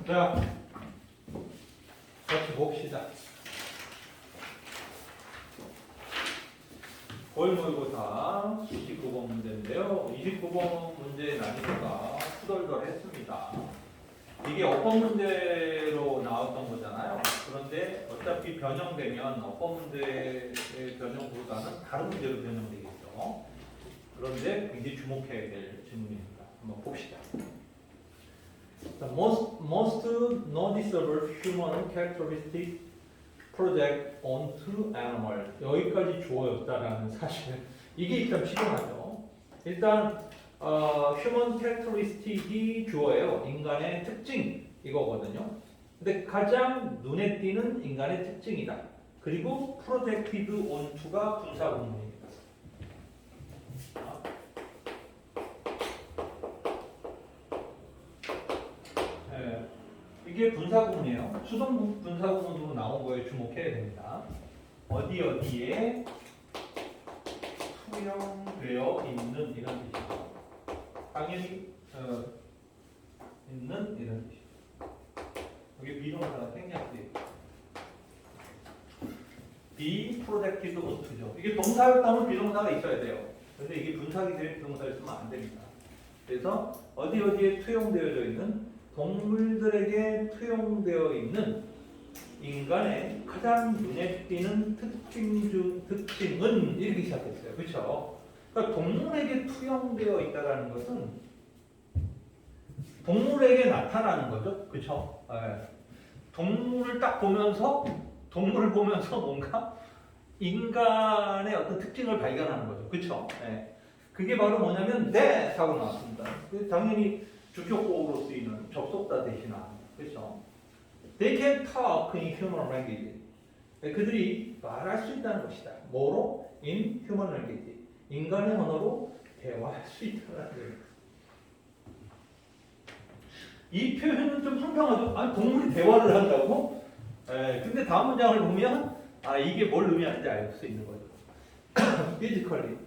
자, 같이 봅시다. 고일모의고사 29번 문제인데요. 29번 문제의 난이도가 후덜덜했습니다. 이게 어법 문제로 나왔던 거잖아요. 그런데 어차피 변형되면 어법 문제의 변형보다는 다른 문제로 변형되겠죠. 그런데 굉장히 주목해야 될 질문입니다. 한번 봅시다. The most noticeable human characteristic project onto animal. 여기까지 주어였다라는 사실. 이게 일단 필요하죠. 일단 human characteristic이 주어예요. 인간의 특징 이거거든요. 근데 가장 눈에 띄는 인간의 특징이다. 그리고 projected onto가 분사 구문입니다. 이게 분사구문이에요. 수동 분사구문으로 나온 거에 주목해야 됩니다. 어디에 투영되어 있는 이런 뜻이죠. 당연히 있는 이런 뜻이죠. 여기 비동사가 생략돼요. be protected onto죠. 이게 동사였다면 비동사가 있어야 돼요. 근데 이게 분사기 때문에 비동사를 쓰면 안 됩니다. 그래서 어디에 투영되어져 있는 동물들에게 투영되어 있는 인간의 가장 눈에 띄는 특징은 이렇게 시작했어요. 그렇죠? 그러니까 동물에게 투영되어 있다는 것은 동물에게 나타나는 거죠. 그렇죠? 네. 동물을 딱 보면서 뭔가 인간의 어떤 특징을 발견하는 거죠. 그렇죠? 네. 그게 바로 뭐냐면 that 하고 나왔습니다. 당연히 주격보호로 쓰이는 접속사 대신합니다. 그렇죠? They can talk in human language. 그들이 말할 수 있다는 것이다. 뭐로? In human language. 인간의 언어로 대화할 수 있다는 거예요. 이 표현은 좀 황당하죠? 아니, 동물이 대화를 한다고? 근데 다음 문장을 보면 이게 뭘 의미하는지 알 수 있는 거죠. Physically,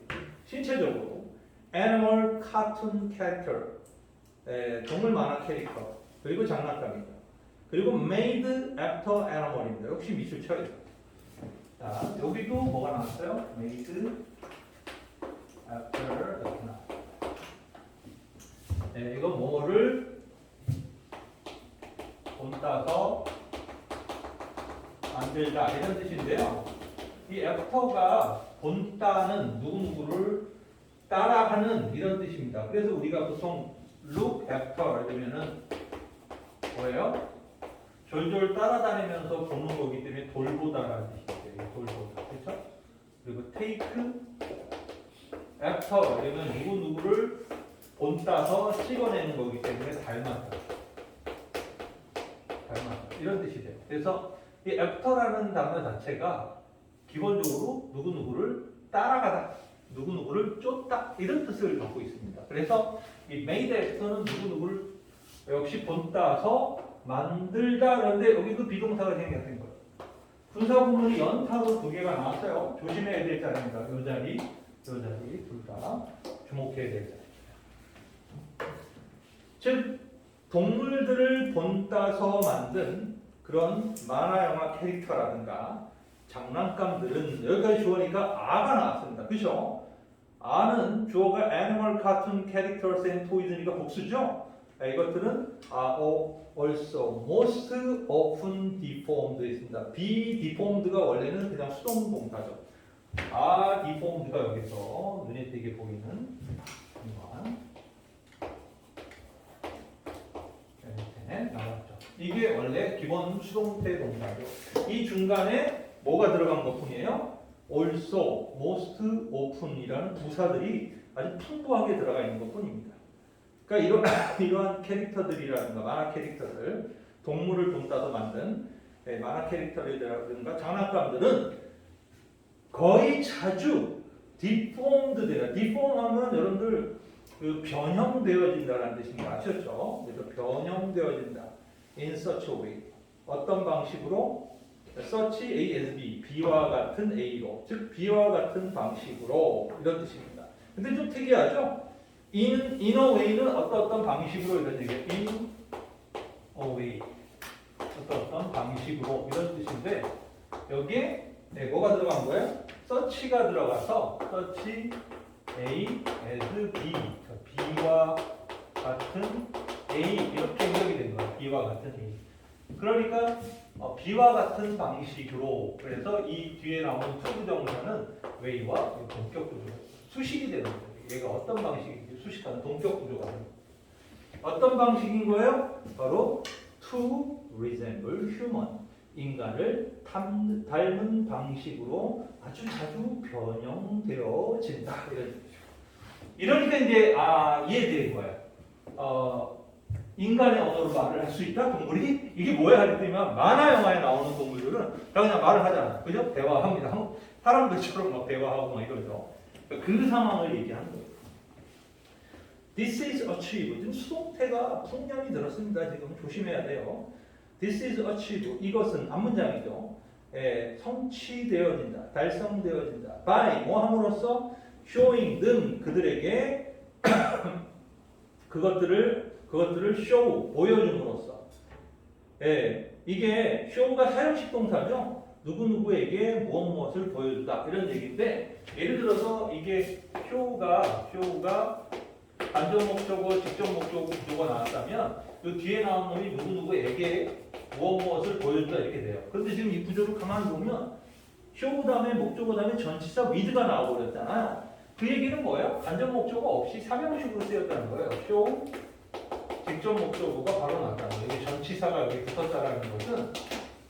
신체적으로 animal cartoon character. 동물 만화 캐릭터 그리고 장난감입니다. 그리고 made after animal입니다. 역시 미술처이죠. 자, 여기도 뭐가 나왔어요? made after animal. 이거 뭐를 본따서 만들다 이런 뜻인데요. 이 after가 본따는 누구누구를 따라하는 이런 뜻입니다. 그래서 우리가 보통 look after 이러면은 뭐예요? 졸졸 따라다니면서 보는 거기 때문에 돌보다라는 뜻이죠. 돌보다. 그렇죠? 그리고 take after 이러면 누구누구를 본따서 찍어내는 거기 때문에 닮았다. 이런 뜻이 돼요. 그래서 이 after라는 단어 자체가 기본적으로 누구누구를 따라가다. 누구누구를 쫓다 이런 뜻을 갖고 있습니다. 그래서 이 made after는 누구누구를 역시 본따서 만들다 그런데 여기도 비동사가 생략된 거예요. 분사구문이 연타로 두 개가 나왔어요. 조심해야 될 자리입니다. 이 자리 둘 다 주목해야 될 자리. 즉 동물들을 본따서 만든 그런 만화 영화 캐릭터라든가 장난감들은 여기까지 주어니까 아가 나왔습니다. 그렇죠? 아는 주어가 animal cartoon characters and toys니까 복수죠? 이것들은 also most often deformed 있습니다. be deformed가 원래는 그냥 수동 동사죠. deformed가 여기서 눈에 띄게 보이는 순간 나왔죠. 이게 원래 기본 수동태 동사죠. 이 중간에 뭐가 들어간 것뿐이에요? also, most often이라는 부사들이 아주 풍부하게 들어가 있는 것뿐입니다. 그러니까 이러한 캐릭터들이라든가 만화 캐릭터들, 동물을 본따서 만든 만화 캐릭터들이라든가 장난감들은 거의 자주 deformed돼요. deform하면 여러분들 그 변형되어진다는 뜻입니다. 아셨죠? 그래서 변형되어진다. in such a way. 어떤 방식으로? such A as B, B와 같은 A로, 즉 B와 같은 방식으로 이런 뜻입니다. 근데 좀 특이하죠? in a way는 어떤 방식으로 이런 얘기예요. in way. 어떤 방식으로 이런 뜻인데 여기에 뭐가 들어간 거예요? search가 들어가서 search A as B. B와 같은 A 이렇게 해석이 된 거예요. B와 같은 A. 그러니까 B와 같은 방식으로 그래서 이 뒤에 나오는 to 부정사는 way와 동격 구조 수식이 되는 거예요. 얘가 어떤 방식인지 수식하는 동격 구조가 되는 거예요. 어떤 방식인 거예요? 바로 to resemble human. 인간을 닮은 방식으로 아주 자주 변형되어진다. 이런 뜻이죠. 이러니까 이제 이해되는 거예요. 인간의 언어로 말을 할 수 있다? 동물이? 이게 뭐야? 하니까 만화 영화에 나오는 동물들은 다 그냥 말을 하잖아. 그죠? 대화합니다. 사람들처럼 막 대화하고 막 이러죠. 그 상황을 얘기하는 거예요. This is achieved. 수동태가 풍량이 들었습니다. 지금 조심해야 돼요. This is achieved. 이것은 앞문장이죠. 성취되어진다. 달성되어진다. by 뭐 함으로써 showing them 그들에게 그것들을 show 보여줌으로써. 이게 show가 사용식 동사죠. 누구누구에게 무엇을 보여주다 이런 얘기인데 예를 들어서 이게 show가 간접 목적어, 직접 목적어 구조가 나왔다면 이 뒤에 나온 놈이 누구누구에게 무엇을 보여주다 이렇게 돼요. 그런데 지금 이 구조를 가만히 보면 show 다음에 목적어 다음에 전치사 with가 나와버렸잖아요. 그 얘기는 뭐예요? 간접 목적어 없이 삼형식으로 쓰였다는 거예요. show 직접 목적어가 바로 나왔다는 거예요. 이게 전치사가 여기 붙었다라는 것은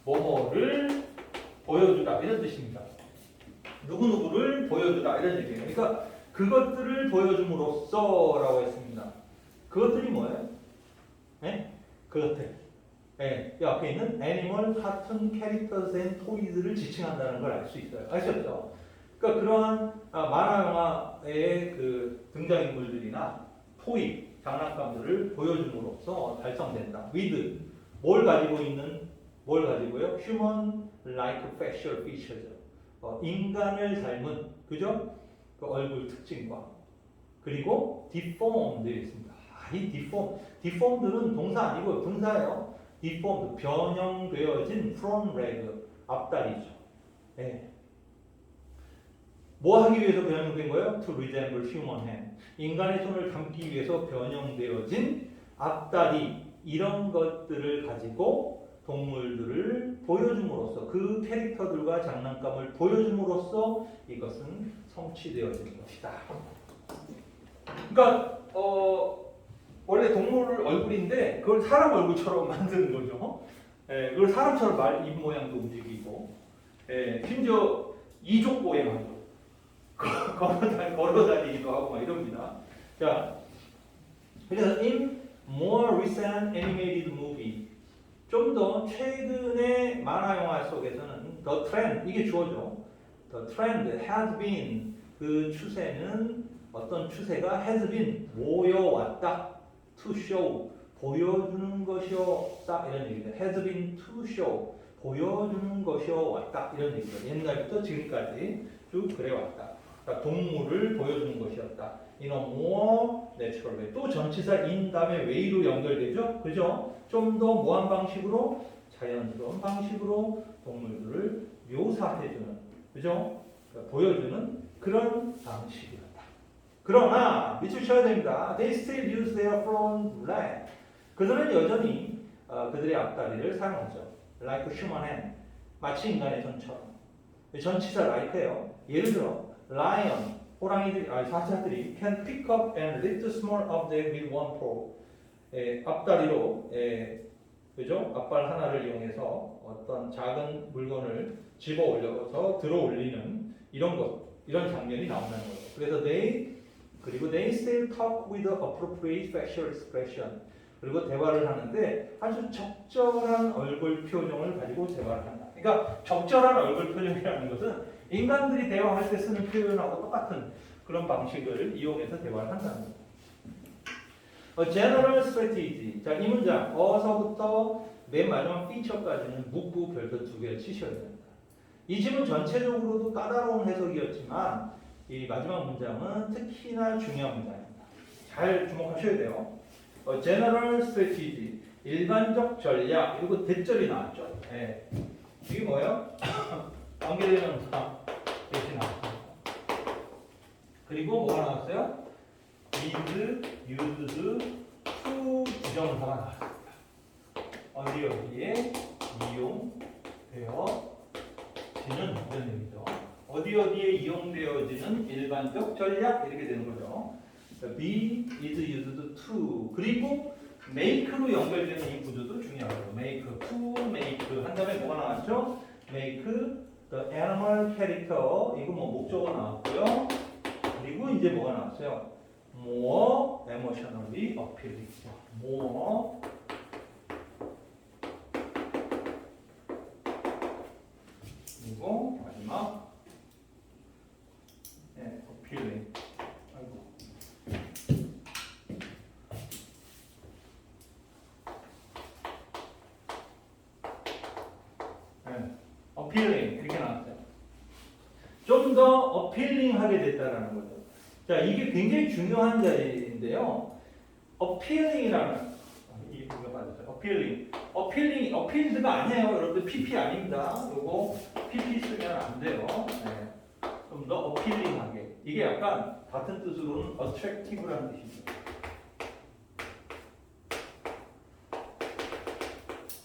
뭐뭐를 보여주다 이런 뜻입니다. 누구누구를 보여주다 이런 얘기예요. 그러니까 그것들을 보여줌으로써라고 했습니다. 그것들이 뭐예요? 그것들. 이 앞에 있는 애니멀, 카툰, 캐릭터스 앤 토이즈를 지칭한다는 걸 알 수 있어요. 아셨죠? 그러니까 그러한 만화 영화의 그 등장인물들이나 토이, 장난감들을 보여줌으로써 달성된다. with 뭘 가지고요? human like facial features. 인간을 닮은 그죠? 그 얼굴 특징과 그리고 deformed 있습니다. 이 deformed는 동사 아니고 분사예요. deformed 변형되어진 front leg 앞다리죠. 뭐 하기 위해서 변형된 거예요? To resemble human hand. 인간의 손을 담기 위해서 변형되어진 앞다리 이런 것들을 가지고 동물들을 보여줌으로써 그 캐릭터들과 장난감을 보여줌으로써 이것은 성취되어진 것이다. 그러니까 원래 동물 얼굴인데 그걸 사람 얼굴처럼 만드는 거죠. 그걸 사람처럼 입 모양도 움직이고 심지어 이족 모양도 걸어다니기도 하고 막 이럽니다. 자, 그래서 in more recent animated movie 좀 더 최근의 만화 영화 속에서는 the trend 이게 주어죠. The trend has been 그 추세는 어떤 추세가 has been 모여왔다. To show 보여주는 것이었다 이런 얘기입니다. Has been to show 보여주는 것이었다 이런 얘기죠. 옛날부터 지금까지 쭉 그래왔다. 그러니까 동물을 보여주는 것이었다. In a more natural way. 또 전치사 in 다음에 way로 연결되죠. 그죠? 좀 더 뭐한 방식으로 자연스러운 방식으로 동물들을 묘사해주는 그죠? 그러니까 보여주는 그런 방식이었다. 그러나 밑줄 쳐야 됩니다. They still use their front leg. 그들은 여전히 그들의 앞다리를 사용하죠. Like human hand. 마치 인간의 손처럼. 전치사 like예요. 예를 들어 lion 호랑이들이 사자들이 can pick up and lift small object with one paw. 앞다리로 그죠? 앞발 하나를 이용해서 어떤 작은 물건을 집어 올려서 들어 올리는 이런 장면이 나온다는 거예요. 그래서 they still talk with the appropriate facial expression. 그리고 대화를 하는데 아주 적절한 얼굴 표정을 가지고 대화를 한다. 그러니까 적절한 얼굴 표정이라는 것은 인간들이 대화할 때 쓰는 표현하고 똑같은 그런 방식을 이용해서 대화를 한다는 거예요. General strategy. 자, 이 문장 어서부터 맨 마지막 feature까지는 묻고 별표 2개를 치셔야 됩니다. 이 지문 전체적으로도 까다로운 해석이었지만 이 마지막 문장은 특히나 중요한 문장입니다. 잘 주목하셔야 돼요. General strategy. 일반적 전략. 이거 대절이 나왔죠. 예. 이게 뭐예요? 관계대명사 대신 나왔습니다. 그리고 뭐가 나왔어요? with, used, to 부정사가 나왔습니다. 어디에 이용되어지는 이런 얘기죠. 어디에 이용되어지는 일반적 전략 이렇게 되는 거죠. be, is, used, to 그리고 make로 연결되는 이 구조도 중요하죠. make, to make 한 다음에 뭐가 나왔죠? make the animal character 이거 뭐 목적어 나왔고요. 그리고 이제 뭐가 나왔어요? more emotionally appealing. more 그리고 마지막 appealing. 아이고. appealing 이렇게 나왔어요. 좀 더 appealing하게 됐다라는 거죠. 자, 이게 굉장히 중요한 자리인데요. appealing이라는 이 부분가 빠졌어요. appield가 아니에요. 여러분들 PP 아닙니다. 요거 PP 쓰면 안 돼요. 네. 좀 더 appealing하게. 이게 약간 같은 뜻으로는 attractive라는 뜻입니다.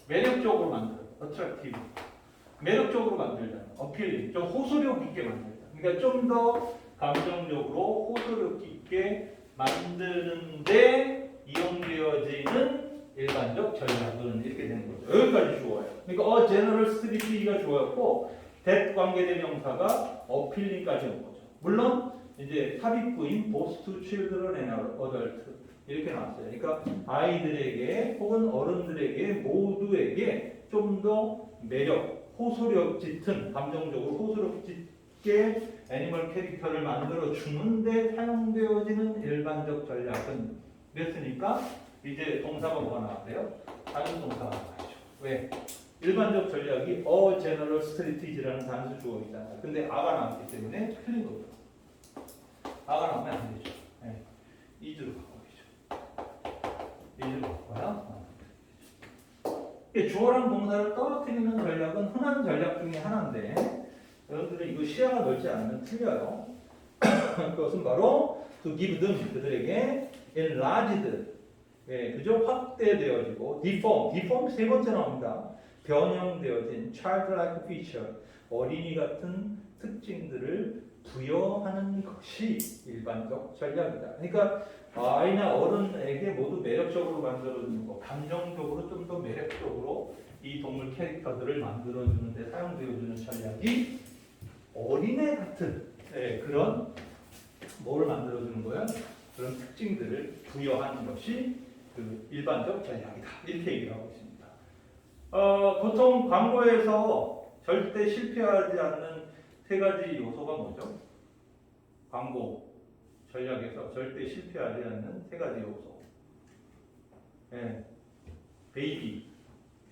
매력적으로 만들어요. attractive. 매력적으로 만들잖아요. appealing. 좀 호소력 있게 만들자. 그러니까 좀 더 감정적으로 호소력 있게 만드는데 이용되어지는 일반적 전략은 이렇게 되는 거죠. 여기까지 주어요. 그러니까 general strategy가 주어였고 that 관계대명사가 appealing까지 온 거죠. 물론 이제 삽입구인 both to children and adult 이렇게 나왔어요. 그러니까 아이들에게 혹은 어른들에게 모두에게 좀 더 매력, 호소력 짙은 감정적으로 호소력 짙게 애니멀 캐릭터를 만들어 주는데 사용되어지는 일반적 전략은 그랬으니까 이제 동사가 뭐가 나왔대요? 단수 동사가 나와야죠. 왜? 일반적 전략이 a general strategy라는 단수 주어 있잖아요. 근데 a가 나왔기 때문에 틀린 거죠. a가 나오면 안 되죠. 네. is로 바꿔야죠. is로 바꿔야. 주어랑 동사를 떨어뜨리는 전략은 흔한 전략 중에 하나인데 여러분들은 이거 시야가 넓지 않으면 틀려요. 그것은 바로 to give them 그들에게 enlarged 그저 확대되어지고 deform 세 번째 나옵니다. 변형되어진 childlike feature 어린이 같은 특징들을 부여하는 것이 일반적 전략이다. 그러니까 아이나 어른에게 모두 매력적으로 만들어주는 거, 감정적으로 좀 더 매력적으로 이 동물 캐릭터들을 만들어주는데 사용되어주는 전략이 어린애 같은 그런 뭐를 만들어주는 거예요? 그런 특징들을 부여하는 것이 그 일반적 전략이다. 이렇게 얘기를 하고 있습니다. 보통 광고에서 절대 실패하지 않는 세 가지 요소가 뭐죠? 광고 전략에서 절대 실패하지 않는 세 가지 요소.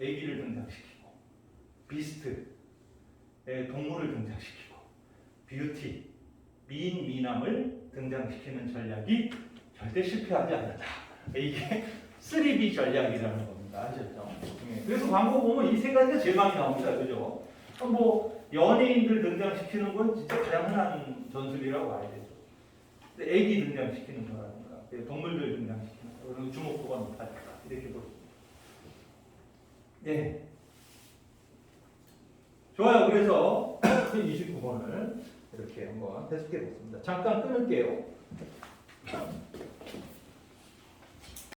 애기를 등장시키고, 비스트, 동물을 등장시키고, 뷰티, 미남을 등장시키는 전략이 절대 실패하지 않는다. 이게 3B 전략이라는 겁니다. 아셨죠? 그래서 광고 보면 이 세 가지가 제일 많이 나옵니다. 그죠? 뭐 연예인들 등장시키는 건 진짜 가장 흔한 전술이라고 봐야 되죠. 근데 애기 등장시키는 거라든가 동물들 등장시키는 거 그리고 주목도가 높아질까 이렇게 볼 수 있습니다. 네. 좋아요. 그래서 29번을 이렇게 한번 해석해 보겠습니다. 잠깐 끊을게요.